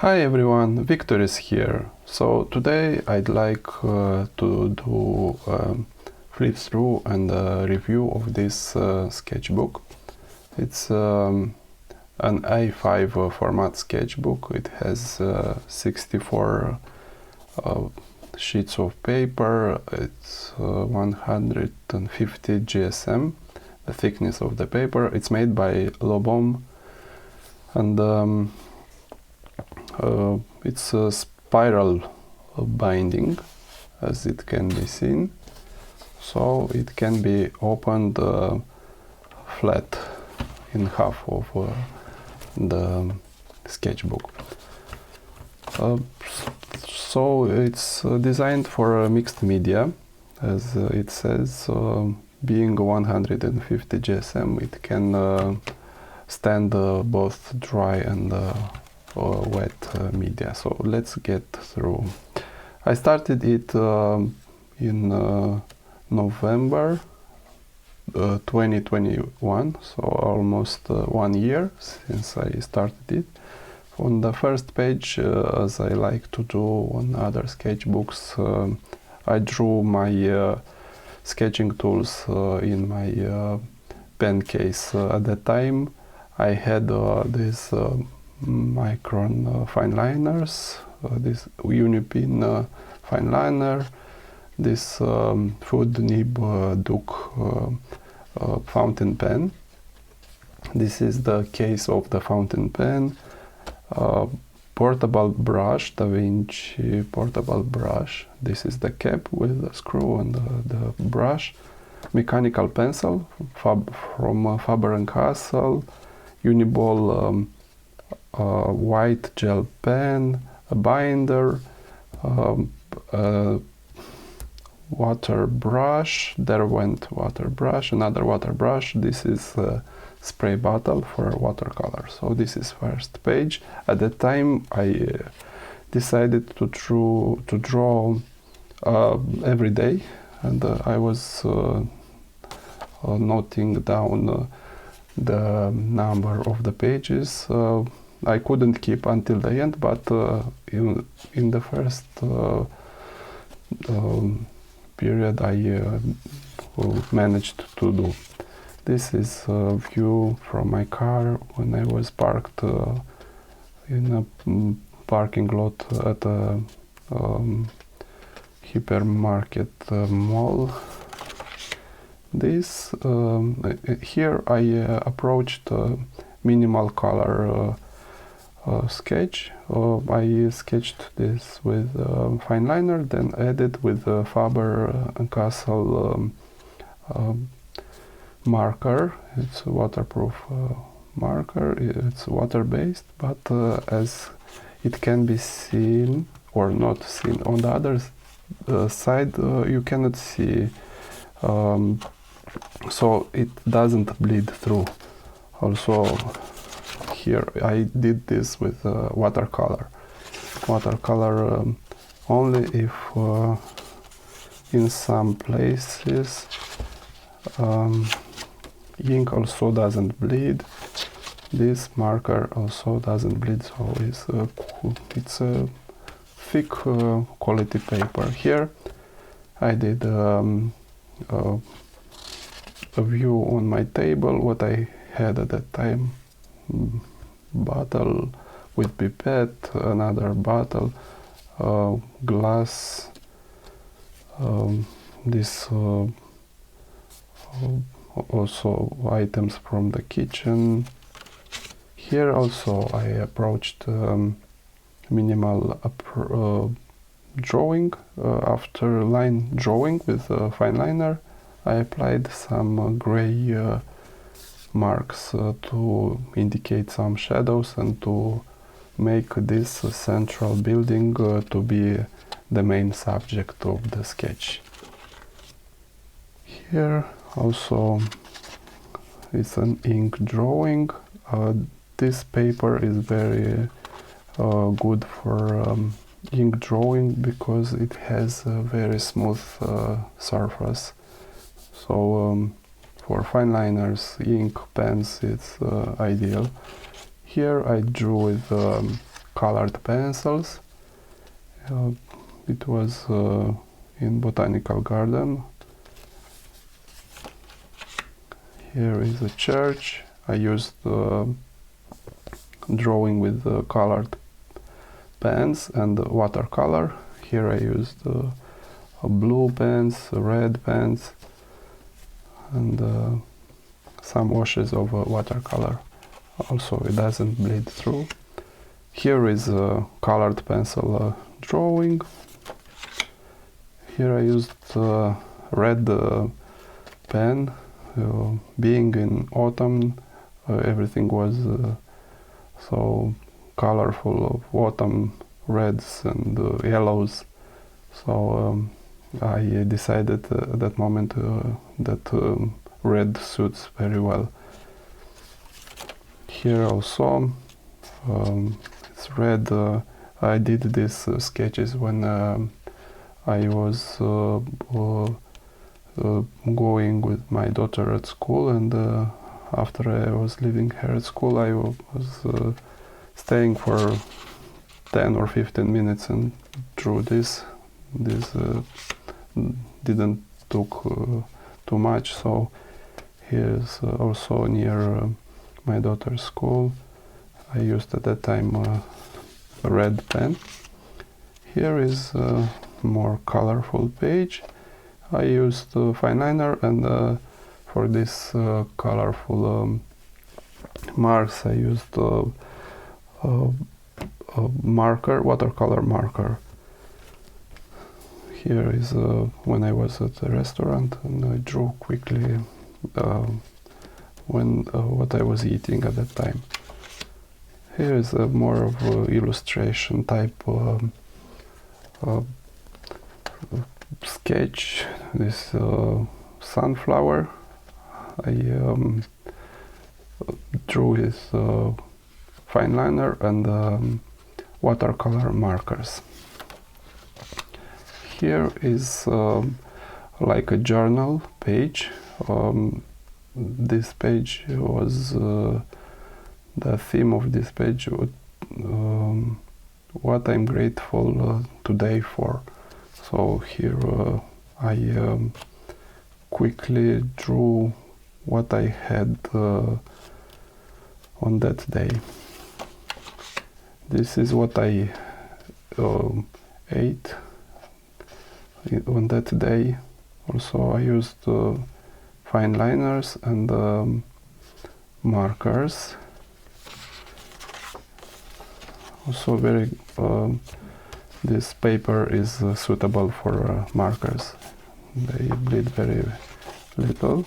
Hi everyone, Victor is here. So today I'd like to do a flip through and a review of this sketchbook. It's an A5 format sketchbook. It has 64 sheets of paper. It's 150 GSM, the thickness of the paper. It's made by Lobome, and it's a spiral binding, as it can be seen, so it can be opened flat in half of the sketchbook. So it's designed for mixed media, as it says. Being 150 GSM, it can stand both dry and wet media. So let's get through. I started it in November 2021, so almost 1 year since I started it. On the first page, as I like to do on other sketchbooks, I drew my sketching tools in my pen case. At that time I had these micron fine liners, this unipin fine liner, this food nib Duke fountain pen. This is the case of the fountain pen. Portable brush, Da Vinci portable brush. This is the cap with the screw and the brush. Mechanical pencil from Faber & Castell. Uniball white gel pen, a binder, water brush. There went water brush, another water brush. This is a spray bottle for watercolor. So this is first page. At that time I decided to draw every day, and I was noting down the number of the pages. I couldn't keep until the end, but in the first period I managed to do. This is a view from my car when I was parked in a parking lot at a hypermarket mall. This here I approached minimal color sketch. I sketched this with fine liner, then added with Faber & Castell marker. It's a waterproof marker. It's water based, but as it can be seen or not seen on the other side, you cannot see, so it doesn't bleed through. Also here I did this with watercolor only if in some places ink also doesn't bleed. This marker also doesn't bleed, so it's a thick quality paper. Here I did a view on my table, what I had at that time. Bottle with pipette, another bottle, glass, this also items from the kitchen. Here also I approached minimal drawing. After line drawing with fine liner, I applied some gray marks to indicate some shadows and to make this central building to be the main subject of the sketch. Here also it's an ink drawing. This paper is very good for ink drawing because it has a very smooth surface. So for fine liners, ink, pens, it's ideal. Here I drew with colored pencils. It was in botanical garden. Here is a church. I used drawing with colored pens and watercolor. Here I used blue pens, red pens, and some washes of watercolor. Also, it doesn't bleed through. Here is a colored pencil drawing. Here I used red pen. Being in autumn, everything was so colorful of autumn reds and yellows. So I decided at that moment that red suits very well. Here also it's red. I did these sketches when I was going with my daughter at school, and after I was leaving her at school, I was staying for 10 or 15 minutes and drew this. This didn't took too much, so here's also near my daughter's school. I used at that time a red pen. Here is a more colorful page. I used fine liner, and for this colorful marks I used a marker, watercolor marker. Here is when I was at the restaurant and I drew quickly what I was eating at that time. Here is a more of illustration type sketch. This sunflower I drew with fine liner and watercolor markers. Here is like a journal page. This page was the theme of this page, what I'm grateful today for. So here I quickly drew what I had on that day. This is what I ate on that day. Also I used fine liners and markers. Also very this paper is suitable for markers. They bleed very little.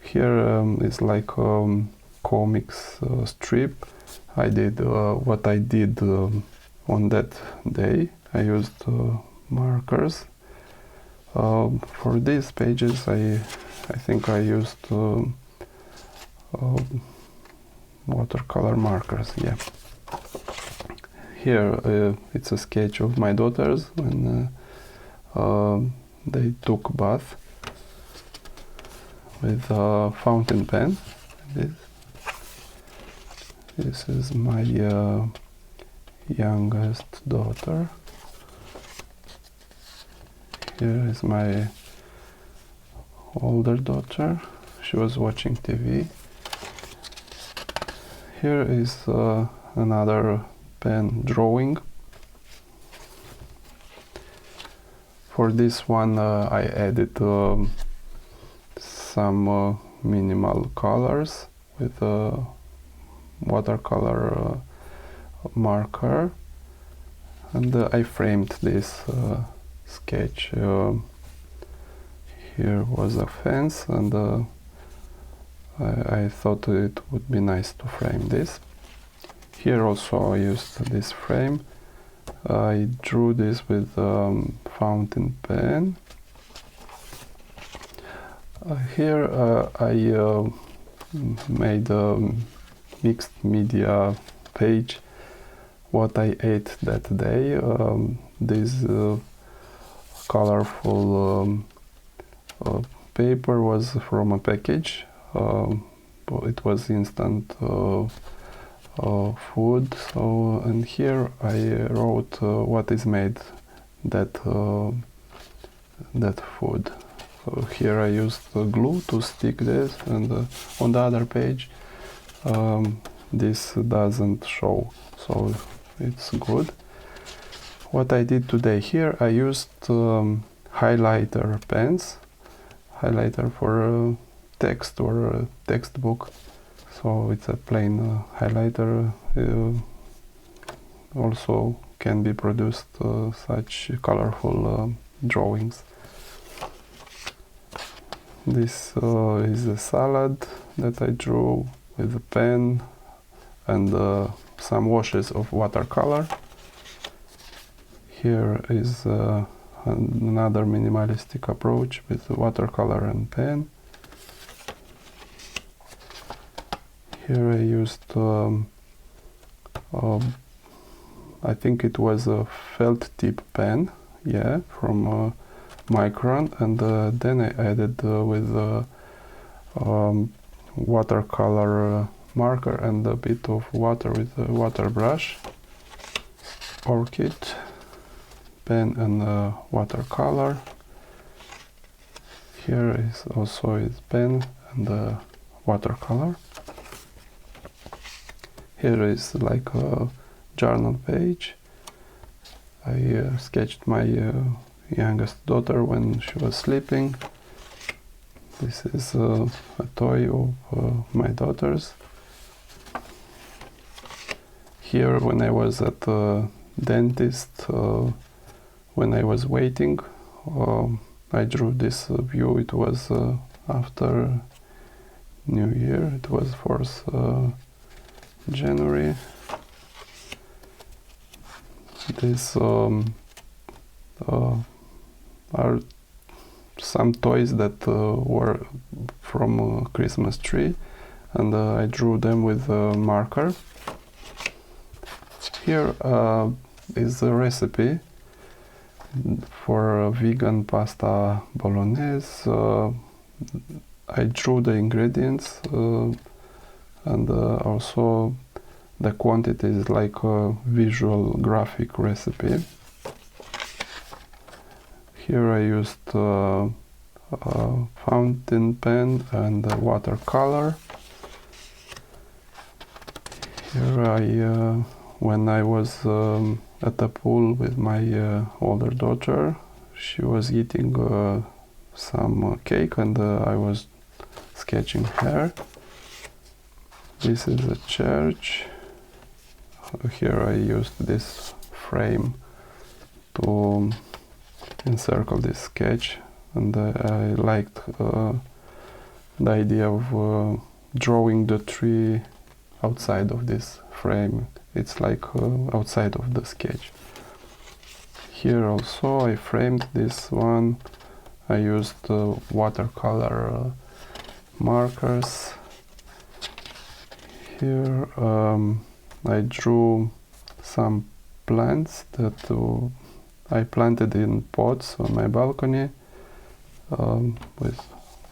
Here is like comics strip. I did what I did on that day. I used markers. For these pages I think I used watercolor markers, yeah. Here it's a sketch of my daughters when they took bath with a fountain pen. This is my youngest daughter. Here is my older daughter. She was watching TV. Here is another pen drawing. For this one I added some minimal colors with a watercolor marker, and I framed this sketch. Here was a fence, and I thought it would be nice to frame this. Here also I used this frame. I drew this with fountain pen. Here I made a mixed media page, what I ate that day. This colorful paper was from a package. It was instant food. So, and here I wrote what is made that that food. So here I used glue to stick this, and on the other page this doesn't show, so it's good. What I did today here, I used highlighter pens, highlighter for text or textbook. So it's a plain highlighter. Also can be produced such colorful drawings. This is a salad that I drew with a pen and some washes of watercolor. Here is another minimalistic approach with watercolor and pen. Here I used, I think it was a felt tip pen, yeah, from Micron, and then I added with watercolor marker and a bit of water with a water brush, orchid, pen and watercolor. Here is also his pen and watercolor. Here is like a journal page. I sketched my youngest daughter when she was sleeping. This is a toy of my daughter's. Here, when I was at the dentist, when I was waiting, I drew this view. It was after New Year. It was 4th January. These are some toys that were from a Christmas tree, and I drew them with a marker. Here is a recipe for vegan pasta bolognese. I drew the ingredients and also the quantities, like a visual graphic recipe. Here I used a fountain pen and watercolor. Here I, when I was at the pool with my older daughter, she was eating some cake and I was sketching her. This is a church. Here I used this frame to encircle this sketch, and I liked the idea of drawing the tree outside of this frame. It's like outside of the sketch. Here also I framed this one. I used watercolor markers. Here I drew some plants that I planted in pots on my balcony with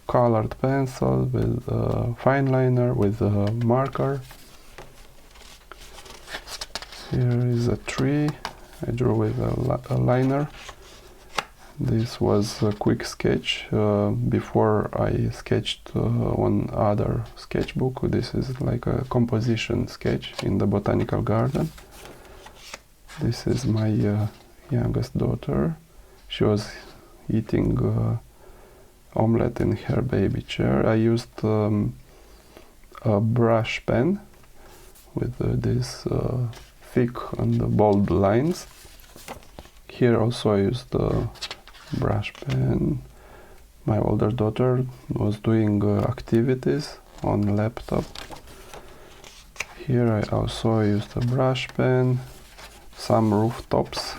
colored pencil, with fine liner, with a marker. Here is a tree I drew with a liner. This was a quick sketch before I sketched on other sketchbook. This is like a composition sketch in the botanical garden. This is my youngest daughter. She was eating omelette in her baby chair. I used a brush pen with this thick and bold lines. Here also I used a brush pen. My older daughter was doing activities on laptop. Here I also used a brush pen, some rooftops.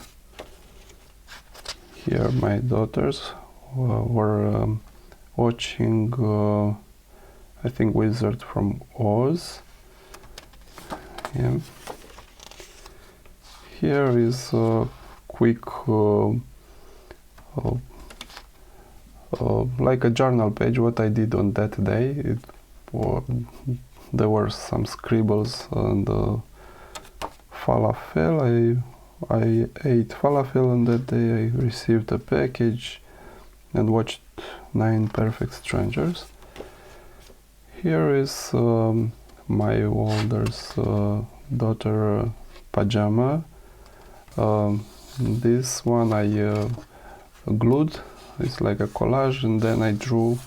Here my daughters were watching, I think, Wizard from Oz. Yeah. Here is a quick, like a journal page, what I did on that day. there were some scribbles and falafel. I ate falafel on that day. I received a package and watched 9 Perfect Strangers. Here is my oldest daughter pajama. This one I glued. It's like a collage, and then I drew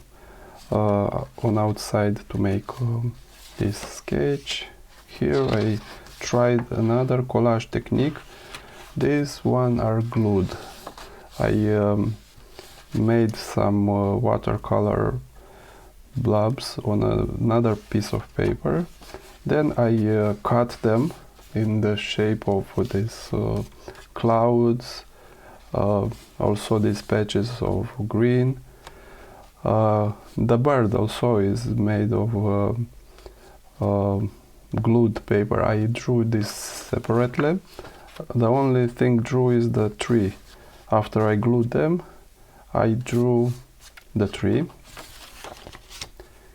on outside to make this sketch. Here I tried another collage technique. These one are glued. I made some watercolor blobs on another piece of paper. Then I cut them in the shape of these clouds, also these patches of green. The bird also is made of glued paper. I drew this separately. The only thing drew is the tree. After I glued them, I drew the tree.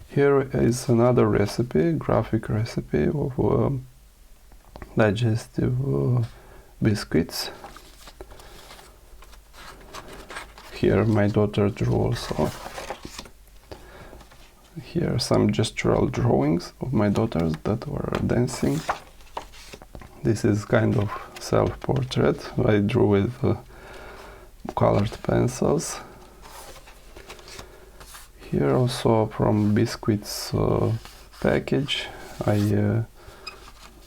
Here is another recipe, graphic recipe of digestive biscuits. Here my daughter drew also. Here are some gestural drawings of my daughters that were dancing. This is kind of self-portrait. I drew with colored pencils. Here also from biscuits package I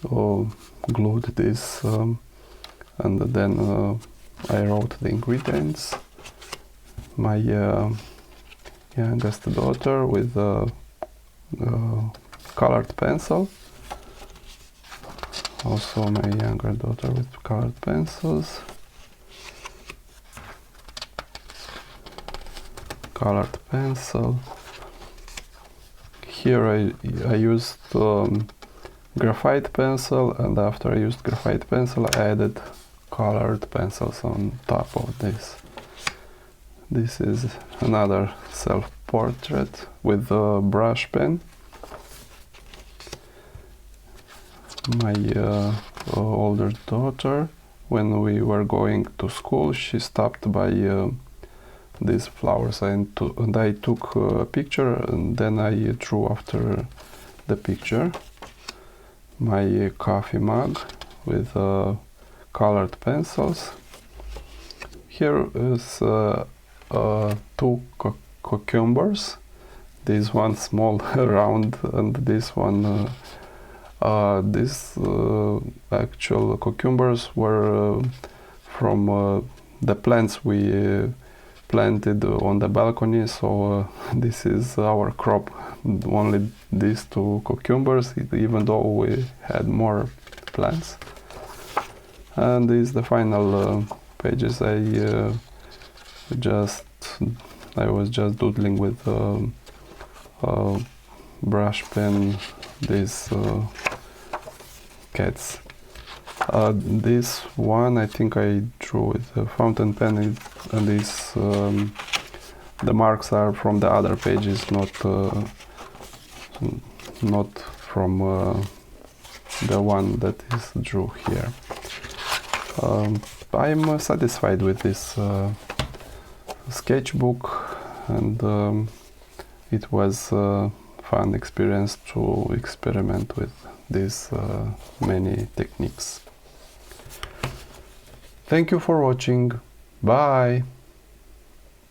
glued this and then I wrote the ingredients. My youngest daughter with colored pencil. Also my younger daughter with colored pencils. Colored pencil. Here I used graphite pencil, and after I used graphite pencil I added colored pencils on top of this. This is another self-portrait with a brush pen. My older daughter, when we were going to school, she stopped by these flowers and I took a picture, and then I drew after the picture. My coffee mug with colored pencils. Here is 2 cucumbers. This one small round, and this one these actual cucumbers were from the plants we planted on the balcony, so this is our crop, only these 2 cucumbers, even though we had more plants. And this is the final pages. I was just doodling with brush pen these cats. This one I think I drew with a fountain pen, and this the marks are from the other pages, not from the one that is drew here. I'm satisfied with this sketchbook, and it was a fun experience to experiment with these many techniques. Thank you for watching. Bye!